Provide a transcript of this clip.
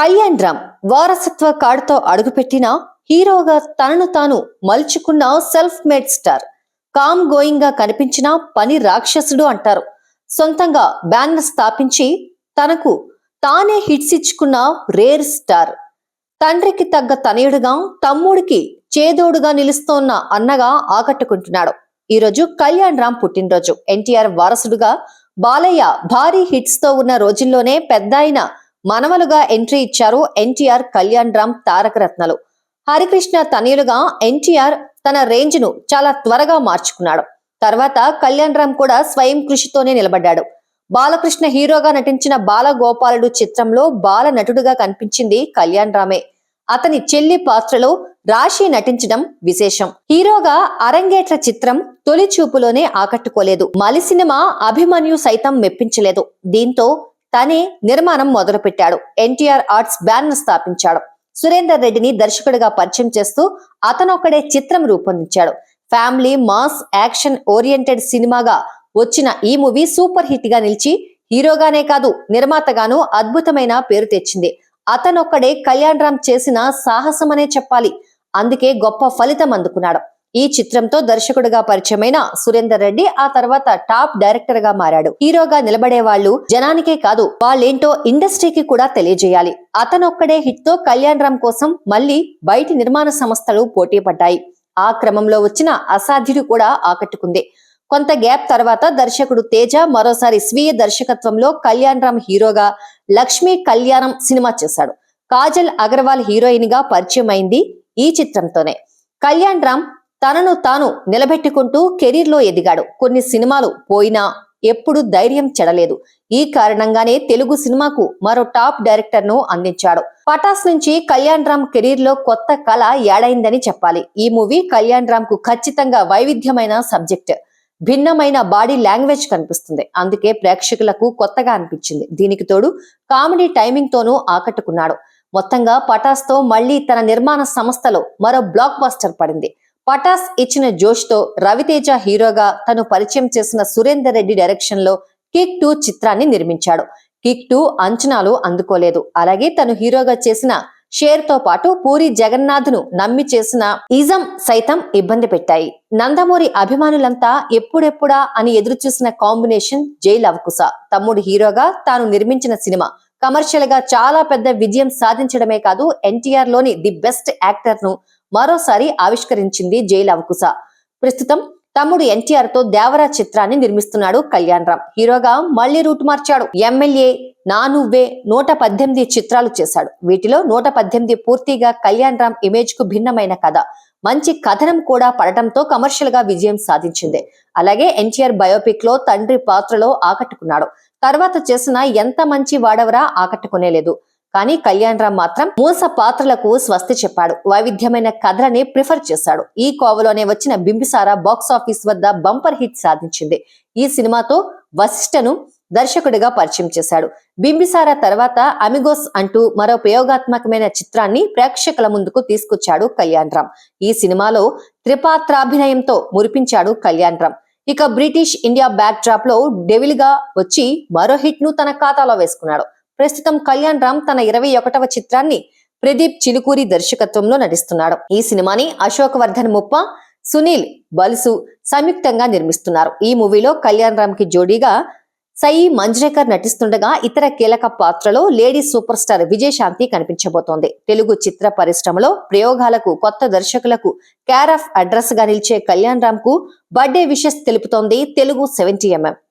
కళ్యాణ్ రామ్ వారసత్వ కార్డుతో అడుగుపెట్టిన హీరోగా తనను తాను మలుచుకున్న self made star. Calm going గా కనిపించిన పని రాక్షసుడు అంటారు. సొంతంగా బ్యానర్ స్థాపించి తనకు తానే హిట్స్ ఇచ్చుకున్న రేర్ స్టార్. తండ్రికి తగ్గ తనయుడుగా, తమ్ముడికి చేదోడుగా నిలుస్తోన్న అన్నగా ఆకట్టుకుంటున్నాడు. ఈరోజు కళ్యాణ్ రామ్ పుట్టినరోజు. ఎన్టీఆర్ వారసుడుగా బాలయ్య భారీ హిట్స్ తో ఉన్న రోజుల్లోనే పెద్దాయన మనవలుగా ఎంట్రీ ఇచ్చారు ఎన్టీఆర్, కళ్యాణ్ రామ్ తారక రత్నాలు. హరికృష్ణ తనయులుగా ఎన్టీఆర్ తన రేంజ్ ను చాలా త్వరగా మార్చుకున్నాడు. తర్వాత కళ్యాణ్ రామ్ కూడా స్వయం కృషితోనే నిలబడ్డాడు. బాలకృష్ణ హీరోగా నటించిన బాలగోపాలుడు చిత్రంలో బాల నటుడుగా కనిపించింది కళ్యాణ్ రామే. అతని చెల్లి పాత్రలో రాశి నటించడం విశేషం. హీరోగా అరంగేట్ర చిత్రం తొలి చూపులోనే ఆకట్టుకోలేదు. మలి సినిమా అభిమన్యు సైతం మెప్పించలేదు. దీంతో తనే నిర్మాణం మొదలుపెట్టాడు. ఎన్టీఆర్ ఆర్ట్స్ బ్యానర్ స్థాపించాడు. సురేందర్ రెడ్డిని దర్శకుడిగా పరిచయం చేస్తూ అతనొక్కడే చిత్రం రూపొందించాడు. ఫ్యామిలీ మాస్ యాక్షన్ ఓరియంటెడ్ సినిమాగా వచ్చిన ఈ మూవీ సూపర్ హిట్ గా నిలిచి హీరోగానే కాదు నిర్మాతగాను అద్భుతమైన పేరు తెచ్చింది. అతనొక్కడే కళ్యాణ్ రామ్ చేసిన సాహసమనే చెప్పాలి. అందుకే గొప్ప ఫలితం అందుకున్నాడు. ఈ చిత్రంతో దర్శకుడిగా పరిచయమైన సురేందర్ రెడ్డి ఆ తర్వాత టాప్ డైరెక్టర్ గా మారాడు. హీరోగా నిలబడే వాళ్ళు జనానికే కాదు, వాళ్ళేంటో ఇండస్ట్రీకి కూడా తెలియజేయాలి. అతనొక్కడే హిట్ తో కళ్యాణ్ రామ్ కోసం మళ్ళీ బయటి నిర్మాణ సంస్థలు పోటీ పడ్డాయి. ఆ క్రమంలో వచ్చిన అసాధ్యుడు కూడా ఆకట్టుకుంది. కొంత గ్యాప్ తర్వాత దర్శకుడు తేజ మరోసారి స్వీయ దర్శకత్వంలో కళ్యాణ్ రామ్ హీరోగా లక్ష్మీ కళ్యాణం సినిమా చేశాడు. కాజల్ అగర్వాల్ హీరోయిన్ గా పరిచయం అయింది ఈ చిత్రంతోనే. కళ్యాణ్ రామ్ తనను తాను నిలబెట్టుకుంటూ కెరీర్ లో ఎదిగాడు. కొన్ని సినిమాలు పోయినా ఎప్పుడు ధైర్యం చెడలేదు. ఈ కారణంగానే తెలుగు సినిమాకు మరో టాప్ డైరెక్టర్ ను అందించాడు. పటాస్ నుంచి కళ్యాణ్ రామ్ కెరీర్ లో కొత్త కళ యాడైందని చెప్పాలి. ఈ మూవీ కళ్యాణ్ రామ్ కు ఖచ్చితంగా వైవిధ్యమైన సబ్జెక్ట్, భిన్నమైన బాడీ లాంగ్వేజ్ కనిపిస్తుంది. అందుకే ప్రేక్షకులకు కొత్తగా అనిపించింది. దీనికి తోడు కామెడీ టైమింగ్ తోనూ ఆకట్టుకున్నాడు. మొత్తంగా పటాస్ తో మళ్లీ తన నిర్మాణ సంస్థలో మరో బ్లాక్ బస్టర్ పడింది. పటాస్ ఇచ్చిన జోష్ తో రవితేజ హీరోగా తను పరిచయం చేసిన సురేందర్ రెడ్డి డైరెక్షన్ లో కిక్ 2 చిత్రాన్ని నిర్మించాడు. కిక్ 2 అంచనాలు అందుకోలేదు. అలాగే తను హీరోగా చేసిన షేర్ తో పాటు పూరి జగన్నాథ్ ను నమ్మి చేసిన ఇజం సైతం ఇబ్బంది పెట్టాయి. నందమూరి అభిమానులంతా ఎప్పుడెప్పుడా అని ఎదురు చూసిన కాంబినేషన్ జై లవకుశ. తమ్ముడు హీరోగా తాను నిర్మించిన సినిమా కమర్షియల్ గా చాలా పెద్ద విజయం సాధించడమే కాదు, ఎన్టీఆర్ లోని ది బెస్ట్ యాక్టర్ ను మరోసారి ఆవిష్కరించింది జై లవకుశ. ప్రస్తుతం తమ్ముడు ఎన్టీఆర్ తో దేవరా చిత్రాన్ని నిర్మిస్తున్నాడు కళ్యాణ్ రామ్. హీరోగా మళ్లీ రూట్ మార్చాడు. ఎమ్మెల్యే, నా నువ్వే, 118 చిత్రాలు చేశాడు. వీటిలో 118 పూర్తిగా కళ్యాణ్ రామ్ ఇమేజ్ కు భిన్నమైన కథ, మంచి కథనం కూడా పడటంతో కమర్షియల్ గా విజయం సాధించింది. అలాగే ఎన్టీఆర్ బయోపిక్ లో తండ్రి పాత్రలో ఆకట్టుకున్నాడు. తర్వాత చేసిన ఎంత మంచి వాడవరా ఆకట్టుకునేలేదు. కానీ కళ్యాణ్ రామ్ మాత్రం మూస పాత్రలకు స్వస్తి చెప్పాడు. వైవిధ్యమైన కథలని ప్రిఫర్ చేశాడు. ఈ కోవలోనే వచ్చిన బింబిసార బాక్స్ ఆఫీస్ వద్ద బంపర్ హిట్ సాధించింది. ఈ సినిమాతో వశిష్ఠను దర్శకుడిగా పరిచయం చేశాడు. బింబిసార తర్వాత అమిగోస్ అంటూ మరో ప్రయోగాత్మకమైన చిత్రాన్ని ప్రేక్షకుల ముందుకు తీసుకొచ్చాడు కళ్యాణ్ రామ్. ఈ సినిమాలో త్రిపాత్రాభినయంతో మురిపించాడు కళ్యాణ్ రామ్. ఇక బ్రిటిష్ ఇండియా బ్యాక్ డ్రాప్ లో డెవిల్ గా వచ్చి మరో హిట్ ను తన ఖాతాలో వేసుకున్నాడు. ప్రస్తుతం కళ్యాణ్ రామ్ తన 21వ చిత్రాన్ని ప్రదీప్ చిలుకూరి దర్శకత్వంలో నటిస్తున్నాడు. ఈ సినిమాని అశోక్ వర్ధన్ ముప్ప, సునీల్ బలుసు సంయుక్తంగా నిర్మిస్తున్నారు. ఈ మూవీలో కళ్యాణ్ రామ్ కి జోడీగా సయి మంజ్రేకర్ నటిస్తుండగా ఇతర కీలక పాత్రలో లేడీ సూపర్ స్టార్ విజయశాంతి కనిపించబోతోంది. తెలుగు చిత్ర పరిశ్రమలో ప్రయోగాలకు, కొత్త దర్శకులకు కేర్ ఆఫ్ అడ్రస్ గా నిలిచే కళ్యాణ్ రామ్ కు బర్త్డే విషెస్ తెలుపుతోంది తెలుగు 70mm.